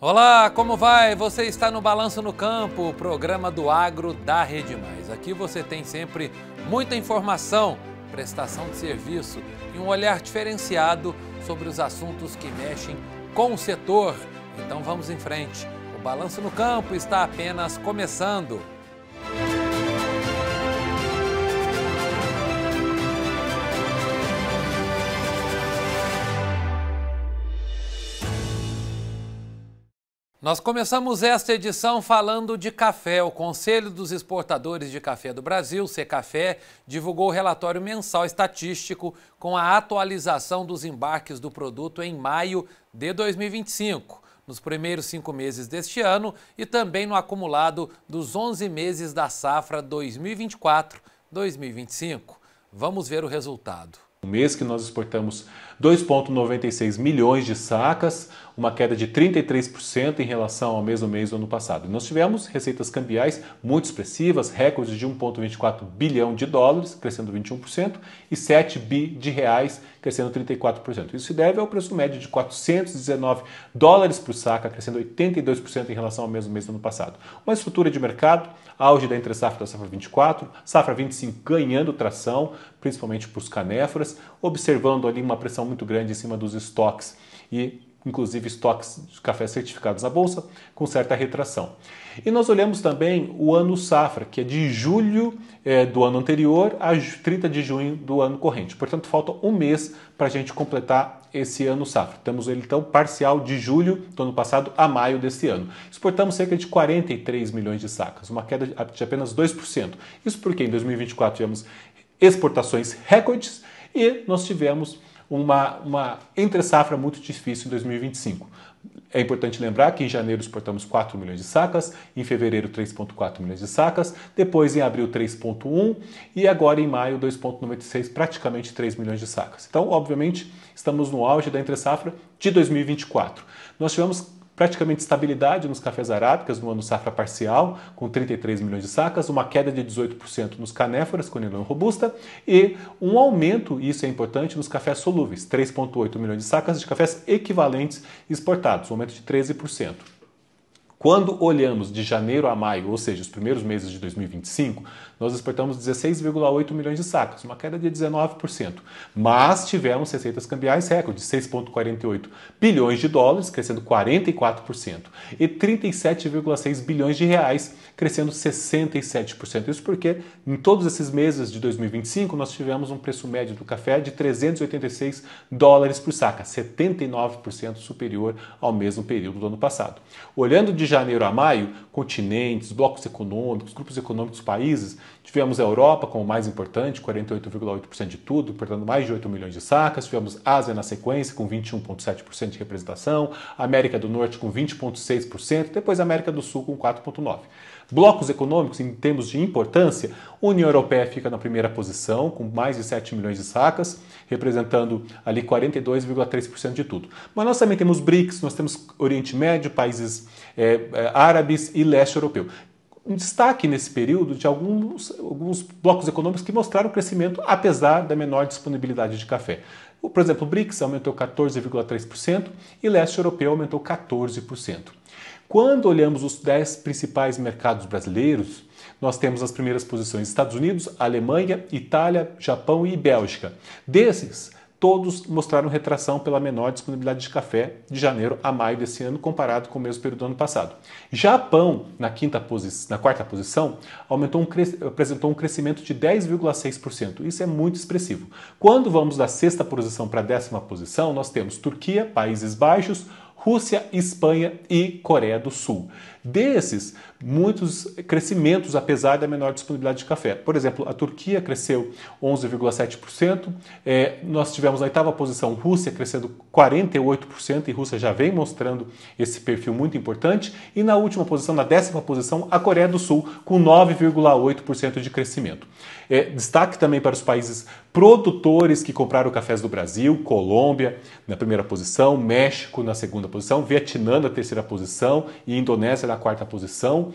Olá, como vai? Você está no Balanço no Campo, o programa do agro da Rede Mais. Aqui você tem sempre muita informação, prestação de serviço e um olhar diferenciado sobre os assuntos que mexem com o setor. Então vamos em frente. O Balanço no Campo está apenas começando. Nós começamos esta edição falando de café. O Conselho dos Exportadores de Café do Brasil, Secafé, divulgou o relatório mensal estatístico com a atualização dos embarques do produto em maio de 2025, nos primeiros 5 meses deste ano e também no acumulado dos 11 meses da safra 2024-2025. Vamos ver o resultado. No mês que nós exportamos 2,96 milhões de sacas, uma queda de 33% em relação ao mesmo mês do ano passado. E nós tivemos receitas cambiais muito expressivas, recordes de 1,24 bilhão de dólares, crescendo 21%, e 7 bi de reais, crescendo 34%. Isso se deve ao preço médio de 419 dólares por saca, crescendo 82% em relação ao mesmo mês do ano passado. Uma estrutura de mercado, auge da entre-safra da safra 24, safra 25 ganhando tração, principalmente para os canéforas, observando ali uma pressão muito grande em cima dos estoques e inclusive estoques de café certificados na Bolsa, com certa retração. E nós olhamos também o ano safra, que é de julho do ano anterior a 30 de junho do ano corrente. Portanto, falta um mês para a gente completar esse ano safra. Temos ele, então, parcial de julho do ano passado a maio desse ano. Exportamos cerca de 43 milhões de sacas, uma queda de apenas 2%. Isso porque em 2024 tivemos exportações recordes e nós tivemos uma entre-safra muito difícil em 2025. É importante lembrar que em janeiro exportamos 4 milhões de sacas, em fevereiro 3,4 milhões de sacas, depois em abril 3,1 e agora em maio 2,96, praticamente 3 milhões de sacas. Então, obviamente, estamos no auge da entre-safra de 2024. Nós tivemos praticamente estabilidade nos cafés arábicas no ano safra parcial, com 33 milhões de sacas, uma queda de 18% nos canéforas com nylon robusta e um aumento, isso é importante, nos cafés solúveis, 3,8 milhões de sacas de cafés equivalentes exportados, um aumento de 13%. Quando olhamos de janeiro a maio, ou seja, os primeiros meses de 2025, nós exportamos 16,8 milhões de sacas, uma queda de 19%. Mas tivemos receitas cambiais recorde, 6,48 bilhões de dólares, crescendo 44%, e 37,6 bilhões de reais, crescendo 67%. Isso porque em todos esses meses de 2025 nós tivemos um preço médio do café de 386 dólares por saca, 79% superior ao mesmo período do ano passado. Olhando de janeiro a maio, continentes, blocos econômicos, grupos econômicos, países, tivemos a Europa como mais importante, 48,8% de tudo, portanto mais de 8 milhões de sacas, tivemos Ásia na sequência com 21,7% de representação, América do Norte com 20,6%, depois América do Sul com 4,9%. Blocos econômicos, em termos de importância, a União Europeia fica na primeira posição, com mais de 7 milhões de sacas, representando ali 42,3% de tudo. Mas nós também temos BRICS, nós temos Oriente Médio, países árabes e leste europeu. Um destaque nesse período de alguns blocos econômicos que mostraram crescimento, apesar da menor disponibilidade de café. Por exemplo, o BRICS aumentou 14,3% e leste europeu aumentou 14%. Quando olhamos os 10 principais mercados brasileiros, nós temos as primeiras posições Estados Unidos, Alemanha, Itália, Japão e Bélgica. Desses, todos mostraram retração pela menor disponibilidade de café de janeiro a maio desse ano, comparado com o mesmo período do ano passado. Japão, na quarta posição, apresentou um crescimento de 10,6%. Isso é muito expressivo. Quando vamos da sexta posição para a 10ª posição, nós temos Turquia, Países Baixos, Rússia, Espanha e Coreia do Sul. Desses, muitos crescimentos, apesar da menor disponibilidade de café. Por exemplo, a Turquia cresceu 11,7%, nós tivemos na 8ª posição Rússia crescendo 48%, e Rússia já vem mostrando esse perfil muito importante, e na última posição, na 10ª posição, a Coreia do Sul com 9,8% de crescimento. Destaque também para os países produtores que compraram cafés do Brasil, Colômbia na primeira posição, México na segunda posição, Vietnã na terceira posição e Indonésia na quarta posição.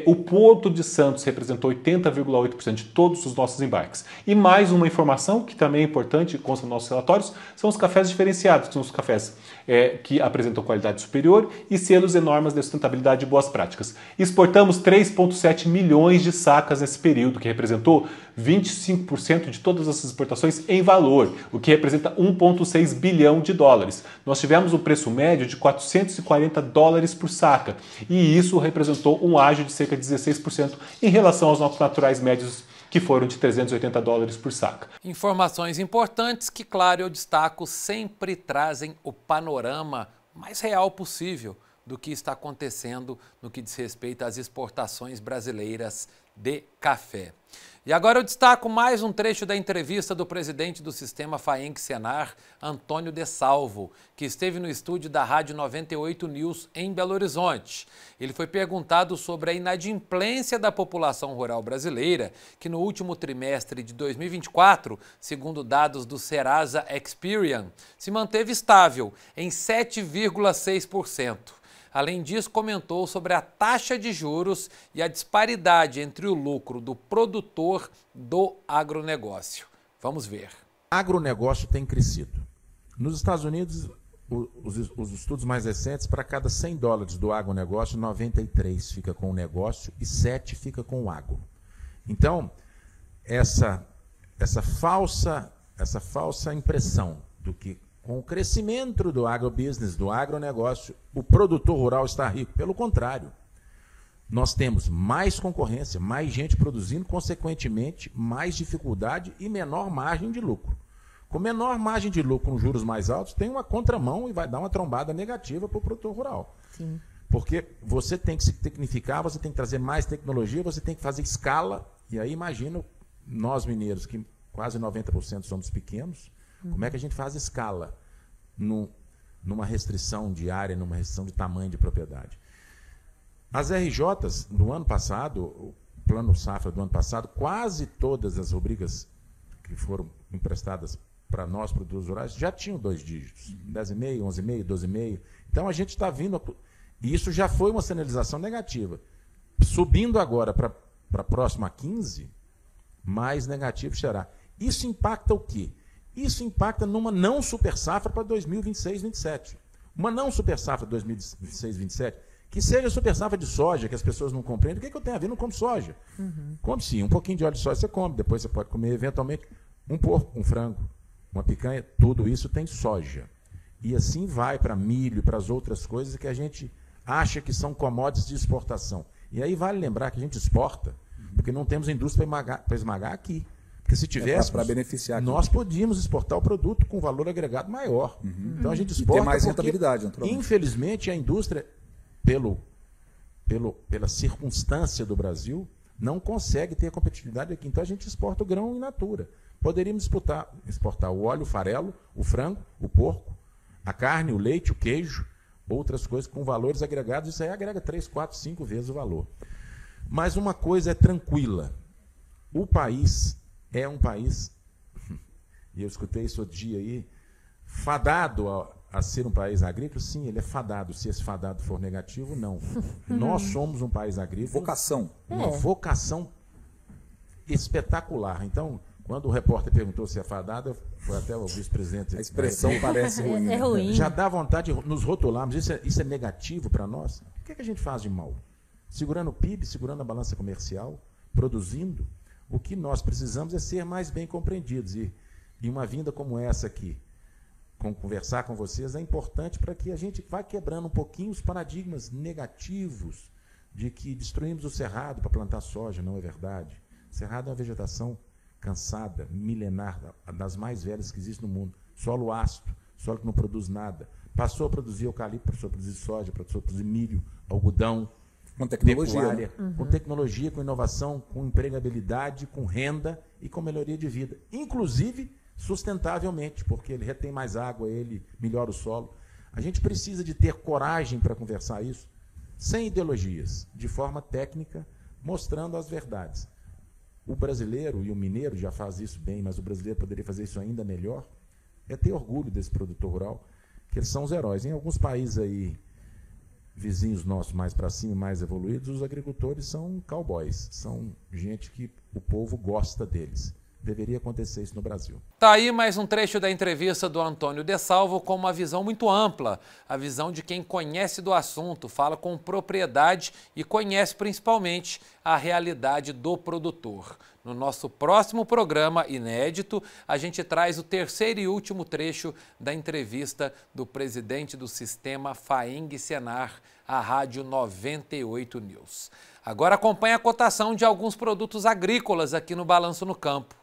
O Porto de Santos representou 80,8% de todos os nossos embarques. E mais uma informação que também é importante, consta nos nossos relatórios, são os cafés diferenciados, que são os cafés que apresentam qualidade superior e selos e normas de sustentabilidade e boas práticas. Exportamos 3,7 milhões de sacas nesse período, que representou 25% de todas as exportações em valor, o que representa 1,6 bilhão de dólares. Nós tivemos um preço médio de 440 dólares por saca, e isso representou um ágio de cerca de 16% em relação aos nossos naturais médios, que foram de 380 dólares por saca. Informações importantes que, claro, eu destaco, sempre trazem o panorama mais real possível do que está acontecendo no que diz respeito às exportações brasileiras de café. E agora eu destaco mais um trecho da entrevista do presidente do Sistema FAENG-Senar, Antônio De Salvo, que esteve no estúdio da Rádio 98 News em Belo Horizonte. Ele foi perguntado sobre a inadimplência da população rural brasileira, que no último trimestre de 2024, segundo dados do Serasa Experian, se manteve estável em 7,6%. Além disso, comentou sobre a taxa de juros e a disparidade entre o lucro do produtor do agronegócio. Vamos ver. O agronegócio tem crescido. Nos Estados Unidos, os estudos mais recentes, para cada 100 dólares do agronegócio, 93 fica com o negócio e 7 fica com o agro. Então, essa falsa impressão do que com o crescimento do agrobusiness, do agronegócio, o produtor rural está rico. Pelo contrário, nós temos mais concorrência, mais gente produzindo, consequentemente, mais dificuldade e menor margem de lucro. Com menor margem de lucro, com juros mais altos, tem uma contramão e vai dar uma trombada negativa para o produtor rural. Sim. Porque você tem que se tecnificar, você tem que trazer mais tecnologia, você tem que fazer escala. E aí, imagino, nós mineiros, que quase 90% somos pequenos, como é que a gente faz escala numa restrição de área, numa restrição de tamanho de propriedade? As RJs, no ano passado, o Plano Safra do ano passado, quase todas as rubricas que foram emprestadas para nós, produtores rurais, já tinham 2 dígitos. 10,5, 11,5, 12,5. Então a gente está vindo... E isso já foi uma sinalização negativa. Subindo agora para a próxima 15, mais negativo será. Isso impacta o quê? Isso impacta numa não super safra para 2026-27. Uma não super safra 2026-27, que seja super safra de soja, que as pessoas não compreendem. O que eu tenho a ver? Não come soja. Come sim, um pouquinho de óleo de soja você come, depois você pode comer eventualmente um porco, um frango, uma picanha, tudo isso tem soja. E assim vai para milho, para as outras coisas que a gente acha que são commodities de exportação. E aí vale lembrar que a gente exporta, porque não temos indústria para esmagar aqui. Porque se tivéssemos, para beneficiar nós podíamos exportar o produto com valor agregado maior. Então a gente exporta e ter mais porque, rentabilidade, naturalmente. infelizmente, a indústria, pela circunstância do Brasil, não consegue ter competitividade aqui. Então a gente exporta o grão in natura. Poderíamos exportar o óleo, o farelo, o frango, o porco, a carne, o leite, o queijo, outras coisas com valores agregados. Isso aí agrega 3, 4, 5 vezes o valor. Mas uma coisa é tranquila. O país é um país, e eu escutei isso outro dia aí, fadado a ser um país agrícola. Sim, ele é fadado. Se esse fadado for negativo, não. Nós somos um país agrícola. Vocação. Uma vocação espetacular. Então, quando o repórter perguntou se é fadado, foi até o vice-presidente. A expressão parece ruim. É ruim. Já dá vontade de nos rotularmos. Isso é negativo para nós? O que a gente faz de mal? Segurando o PIB, segurando a balança comercial, produzindo. O que nós precisamos é ser mais bem compreendidos. E uma vinda como essa aqui, conversar com vocês, é importante para que a gente vá quebrando um pouquinho os paradigmas negativos de que destruímos o cerrado para plantar soja. Não é verdade. Cerrado é uma vegetação cansada, milenar, das mais velhas que existe no mundo. Solo ácido, solo que não produz nada. Passou a produzir eucalipto, passou a produzir soja, passou a produzir milho, algodão, com tecnologia, pecuária, com tecnologia, com inovação, com empregabilidade, com renda e com melhoria de vida. Inclusive, sustentavelmente, porque ele retém mais água, ele melhora o solo. A gente precisa de ter coragem para conversar isso, sem ideologias, de forma técnica, mostrando as verdades. O brasileiro e o mineiro já faz isso bem, mas o brasileiro poderia fazer isso ainda melhor, é ter orgulho desse produtor rural, que eles são os heróis. Em alguns países aí, vizinhos nossos mais para cima, mais evoluídos, os agricultores são cowboys, são gente que o povo gosta deles. Deveria acontecer isso no Brasil. Tá aí mais um trecho da entrevista do Antônio De Salvo com uma visão muito ampla, a visão de quem conhece do assunto, fala com propriedade e conhece principalmente a realidade do produtor. No nosso próximo programa inédito, a gente traz o terceiro e último trecho da entrevista do presidente do sistema FAENG-Senar, à Rádio 98 News. Agora acompanhe a cotação de alguns produtos agrícolas aqui no Balanço no Campo.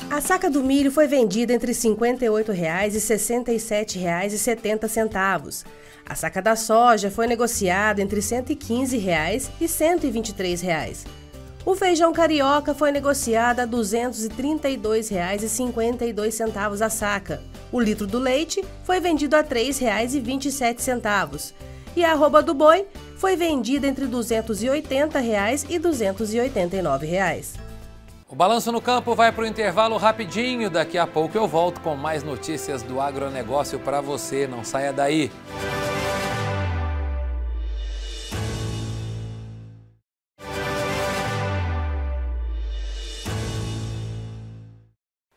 A saca do milho foi vendida entre R$ 58,00 e R$ 67,70. A saca da soja foi negociada entre R$ 115,00 e R$ 123,00. O feijão carioca foi negociado a R$ 232,52 a saca. O litro do leite foi vendido a R$ 3,27. E a arroba do boi foi vendida entre R$ 280,00 e R$ 289,00. O Balanço no Campo vai para o intervalo rapidinho. Daqui a pouco eu volto com mais notícias do agronegócio para você. Não saia daí.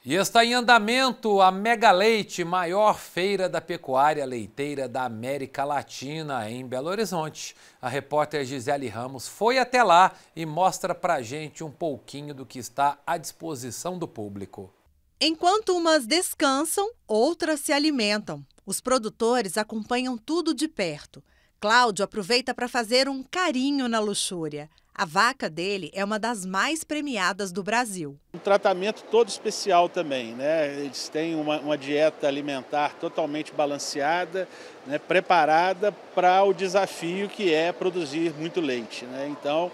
E está em andamento a Mega Leite, maior feira da pecuária leiteira da América Latina, em Belo Horizonte. A repórter Gisele Ramos foi até lá e mostra pra gente um pouquinho do que está à disposição do público. Enquanto umas descansam, outras se alimentam. Os produtores acompanham tudo de perto. Cláudio aproveita para fazer um carinho na luxúria. A vaca dele é uma das mais premiadas do Brasil. Um tratamento todo especial também, né? Eles têm uma dieta alimentar totalmente balanceada, né? Preparada para o desafio que é produzir muito leite, né? Então,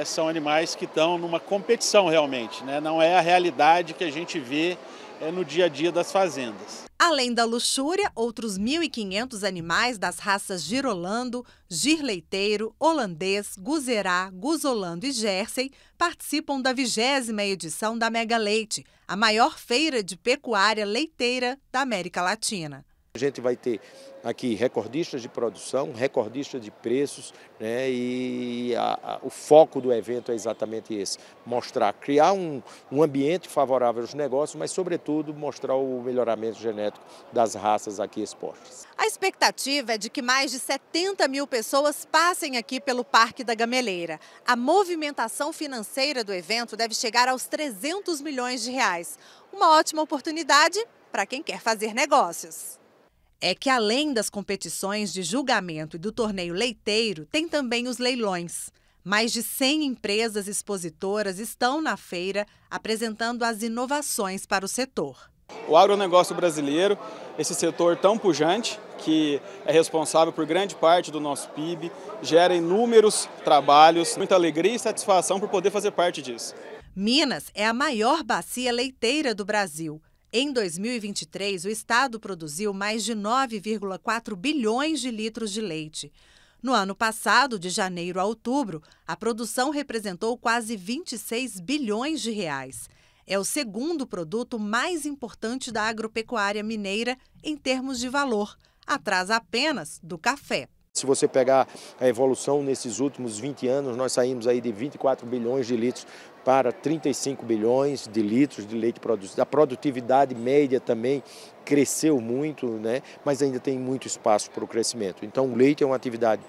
são animais que estão numa competição realmente, né? Não é a realidade que a gente vê no dia a dia das fazendas. Além da luxúria, outros 1.500 animais das raças Girolando, Girleiteiro, Holandês, Guzerá, Guzolando e Jersey participam da 20ª edição da Mega Leite, a maior feira de pecuária leiteira da América Latina. A gente vai ter aqui recordistas de produção, recordistas de preços, né? E o foco do evento é exatamente esse, criar um ambiente favorável aos negócios, mas sobretudo mostrar o melhoramento genético das raças aqui expostas. A expectativa é de que mais de 70 mil pessoas passem aqui pelo Parque da Gameleira. A movimentação financeira do evento deve chegar aos 300 milhões de reais. Uma ótima oportunidade para quem quer fazer negócios. É que além das competições de julgamento e do torneio leiteiro, tem também os leilões. Mais de 100 empresas expositoras estão na feira apresentando as inovações para o setor. O agronegócio brasileiro, esse setor tão pujante, que é responsável por grande parte do nosso PIB, gera inúmeros trabalhos, muita alegria e satisfação por poder fazer parte disso. Minas é a maior bacia leiteira do Brasil. Em 2023, o estado produziu mais de 9,4 bilhões de litros de leite. No ano passado, de janeiro a outubro, a produção representou quase 26 bilhões de reais. É o segundo produto mais importante da agropecuária mineira em termos de valor, atrás apenas do café. Se você pegar a evolução nesses últimos 20 anos, nós saímos aí de 24 bilhões de litros para 35 bilhões de litros de leite produzido. A produtividade média também cresceu muito, né? Mas ainda tem muito espaço para o crescimento. Então o leite é uma atividade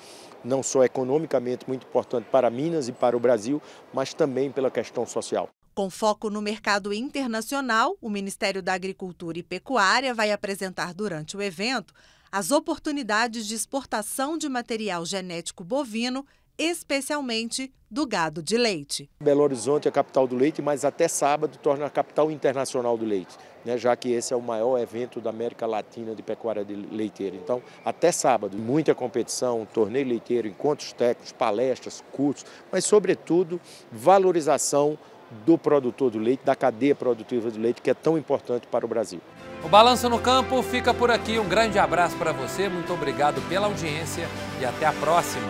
não só economicamente muito importante para Minas e para o Brasil, mas também pela questão social. Com foco no mercado internacional, o Ministério da Agricultura e Pecuária vai apresentar durante o evento as oportunidades de exportação de material genético bovino, especialmente do gado de leite. Belo Horizonte é a capital do leite, mas até sábado torna a capital internacional do leite, né? Já que esse é o maior evento da América Latina de pecuária leiteira. Então, até sábado, muita competição, torneio leiteiro, encontros técnicos, palestras, cursos, mas, sobretudo, valorização do produtor do leite, da cadeia produtiva do leite, que é tão importante para o Brasil. O Balanço no Campo fica por aqui. Um grande abraço para você, muito obrigado pela audiência e até a próxima.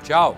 Tchau!